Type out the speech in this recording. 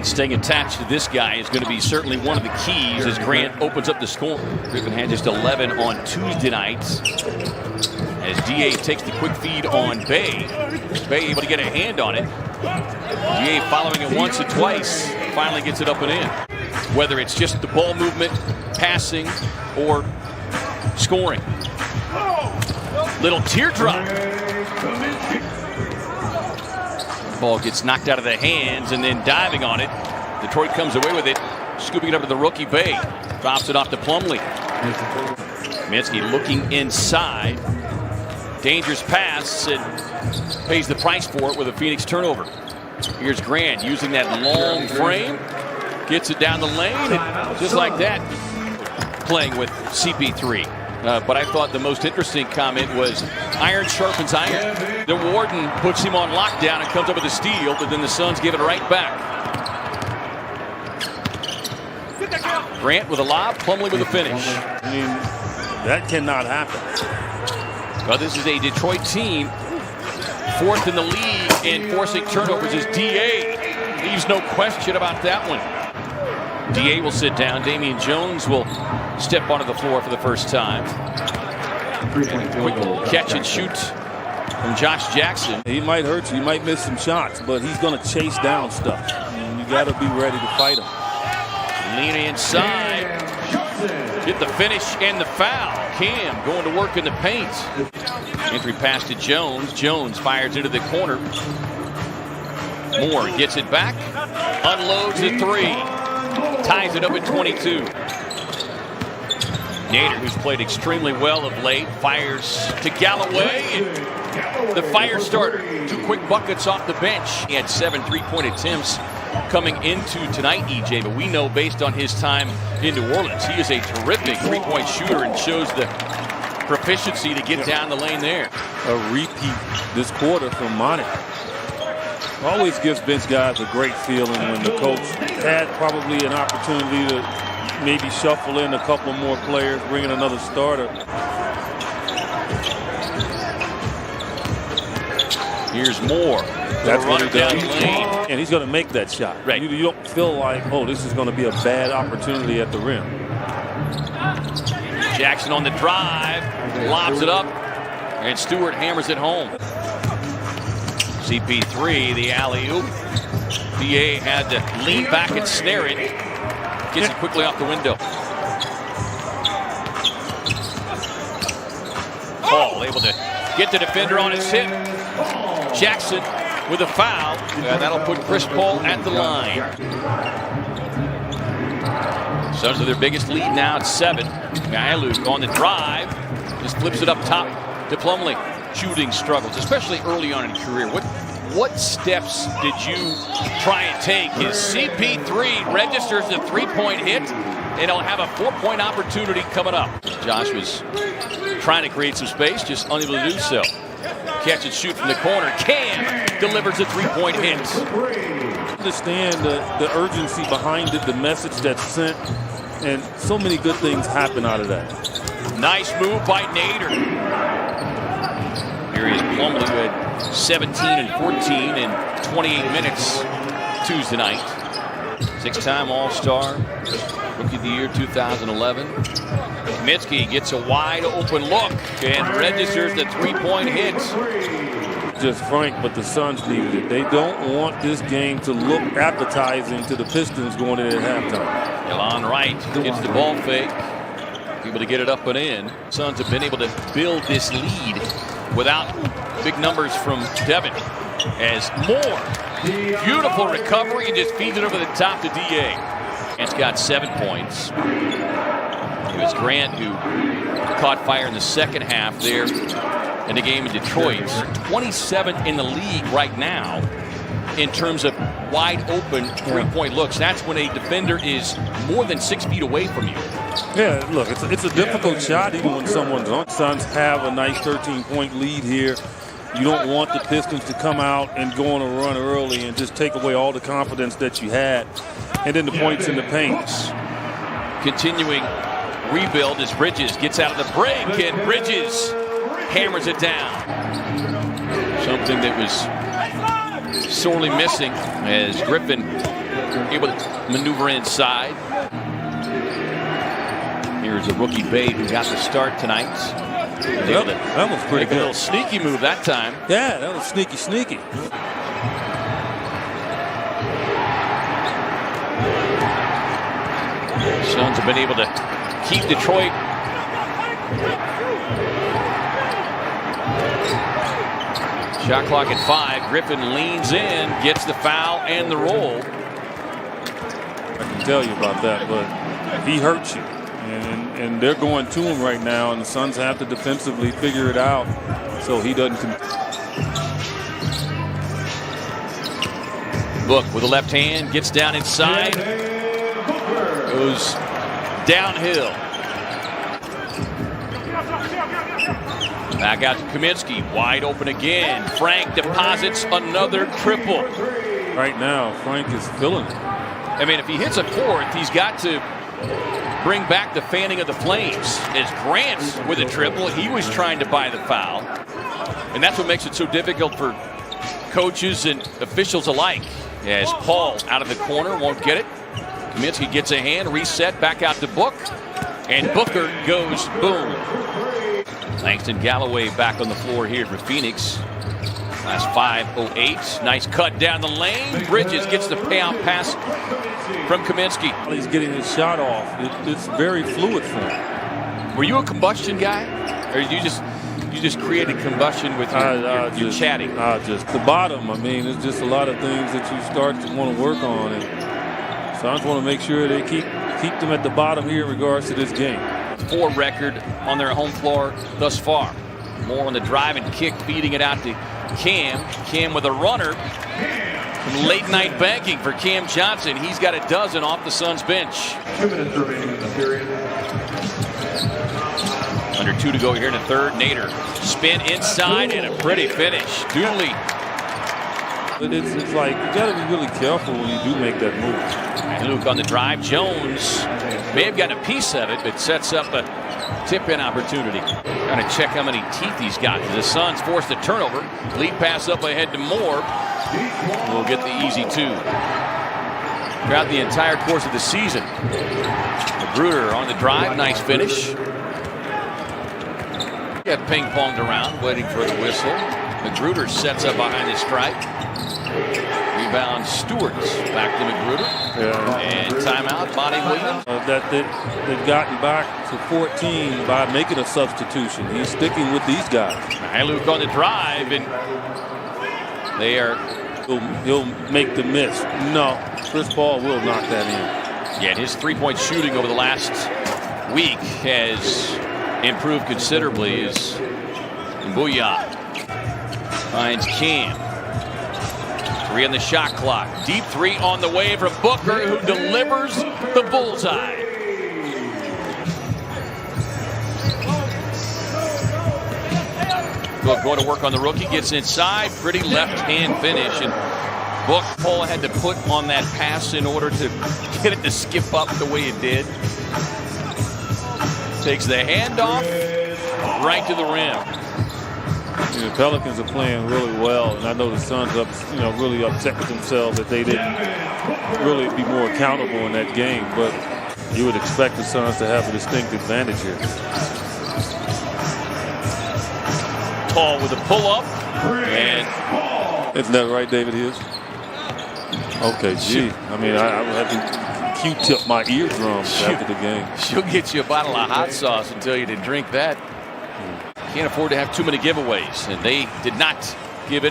Staying attached to this guy is going to be certainly one of the keys as Grant opens up the score. Griffin had just 11 on Tuesday nights as DA takes the quick feed on Bey. Bey able to get a hand on it. DA following it once and twice, finally gets it up and in. Whether it's just the ball movement, passing, or scoring. Little teardrop. Ball gets knocked out of the hands and then diving on it. Detroit comes away with it, scooping it up to the rookie Bey. Drops it off to Plumlee. Kaminsky looking inside. Dangerous pass and pays the price for it with a Phoenix turnover. Here's Grant using that long frame. Gets it down the lane and just like that, playing with CP3. But I thought the most interesting comment was iron sharpens iron. The Warden puts him on lockdown and comes up with a steal, but then the Suns give it right back. Grant with a lob, Plumlee with a finish. I mean, that cannot happen. Well, this is a Detroit team, fourth in the league in forcing turnovers is DA. Leaves no question about that one. DA will sit down. Damian Jones will step onto the floor for the first time. Quick catch and shoot from Josh Jackson. He might hurt you. He might miss some shots, but he's going to chase down stuff. And you got to be ready to fight him. Lean inside. Get the finish and the foul. Cam going to work in the paint. Entry pass to Jones. Jones fires into the corner. Moore gets it back. Unloads the three. Ties it up at 22. Nader, who's played extremely well of late, fires to Galloway. And the fire starter. 2 quick buckets off the bench. He had 7 3-point attempts coming into tonight, EJ. But we know based on his time in New Orleans, he is a terrific 3-point shooter and shows the proficiency to get down the lane there. A repeat this quarter from Monty. Always gives bench guys a great feeling when the coach had probably an opportunity to maybe shuffle in a couple more players, bring in another starter. Here's Moore. That's what he does. Lane. And he's going to make that shot. Right. You don't feel like, oh, this is going to be a bad opportunity at the rim. Jackson on the drive, lobs it up, and Stewart hammers it home. CP3, the alley-oop. BA had to lean back and snare it. Gets it quickly off the window. Paul able to get the defender on his hip. Jackson with a foul. That'll put Chris Paul at the line. Suns with their biggest lead now at 7. Ayaluk on the drive. Just flips it up top to Plumlee. Shooting struggles, especially early on in his career. What steps did you try and take? His CP3 registers the 3-point hit, and he'll have a 4-point opportunity coming up. Josh was trying to create some space, just unable to do so. Catch and shoot from the corner. Cam delivers a 3-point hit. Understand the urgency behind it, the message that's sent, and so many good things happen out of that. Nice move by Nader. Here is Plumlee, who had 17 and 14 in 28 minutes Tuesday night. 6-time All-Star, Rookie of the Year 2011. Kaminsky gets a wide open look and registers the 3-point hit. Just frank, but the Suns needed it. They don't want this game to look appetizing to the Pistons going in at halftime. Elon Wright gets the ball fake, able to get it up and in. Suns have been able to build this lead without big numbers from Devin. As Moore, beautiful recovery and just feeds it over the top to DA. It's got 7 points. It was Grant who caught fire in the second half there in the game in Detroit. 27th in the league right now in terms of wide open 3-point looks. That's when a defender is more than 6 feet away from you. Yeah, look, it's a difficult shot even when someone's on. Suns have a nice 13-point lead here. You don't want the Pistons to come out and go on a run early and just take away all the confidence that you had. And then the points in the paint. Continuing rebuild as Bridges gets out of the break, and Bridges hammers it down. Something that was sorely missing as Griffin able to maneuver inside. Here's a rookie Bey who got the start tonight. That was pretty good. A little sneaky move that time. Yeah, that was sneaky. Suns have been able to keep Detroit shot clock at 5. Griffin leans in, gets the foul and the roll. I can tell you about that, but he hurts you. And they're going to him right now, and the Suns have to defensively figure it out so he doesn't. Book with the left hand, gets down inside, goes downhill. Back out to Kaminsky, wide open again. Frank deposits another triple. Right now, Frank is feeling it. I mean, if he hits a fourth, he's got to bring back the fanning of the flames. As Grant with a triple, he was trying to buy the foul. And that's what makes it so difficult for coaches and officials alike. As Paul out of the corner, won't get it. Kaminsky gets a hand, reset, back out to Book. And Booker goes boom. Langston Galloway back on the floor here for Phoenix. Last 5:08. Nice cut down the lane. Bridges gets the payout pass from Kaminsky. He's getting his shot off. It's very fluid for him. Were you a combustion guy, or you just created combustion with your chatting? Just the bottom. I mean, it's just a lot of things that you start to want to work on, and so I just want to make sure they keep them at the bottom here in regards to this game. 4 record on their home floor thus far. More on the drive and kick, feeding it out to Cam. Cam with a runner. Late night banking for Cam Johnson. He's got a dozen off the Suns bench. 2 minutes remaining in the period. Under 2 to go here in the third. Nader spin inside and a pretty finish. Dooley. But it's like you got to be really careful when you do make that move. And Luke on the drive. Jones may have gotten a piece of it, but sets up a tip-in opportunity. Trying to check how many teeth he's got. The Suns forced a turnover. Lead pass up ahead to Moore. We'll get the easy 2. Throughout the entire course of the season. Magruder on the drive. Nice finish. Got ping-ponged around, waiting for the whistle. Magruder sets up behind the stripe. Rebound Stewart's back to Magruder. Yeah. And timeout, Monty Williams. They've gotten back to 14 by making a substitution. He's sticking with these guys. Luke on the drive, and they are. He'll make the miss. No, Chris Paul will knock that in. Yeah, and his three-point shooting over the last week has improved considerably. As Booyah finds Cam. 3 on the shot clock. Deep 3 on the way from Booker, who delivers the bullseye. Book going to work on the rookie, gets inside, pretty left-hand finish, and Book Paul had to put on that pass in order to get it to skip up the way it did. Takes the handoff right to the rim. The Pelicans are playing really well, and I know the Suns really upset with themselves that they didn't really be more accountable in that game, but you would expect the Suns to have a distinct advantage here. Paul with a pull-up, and isn't that right, David Hughes? Okay, gee. I mean, I would have to Q-tip my eardrums after the game. She'll get you a bottle of hot sauce and tell you to drink that. Can't afford to have too many giveaways, and they did not give any.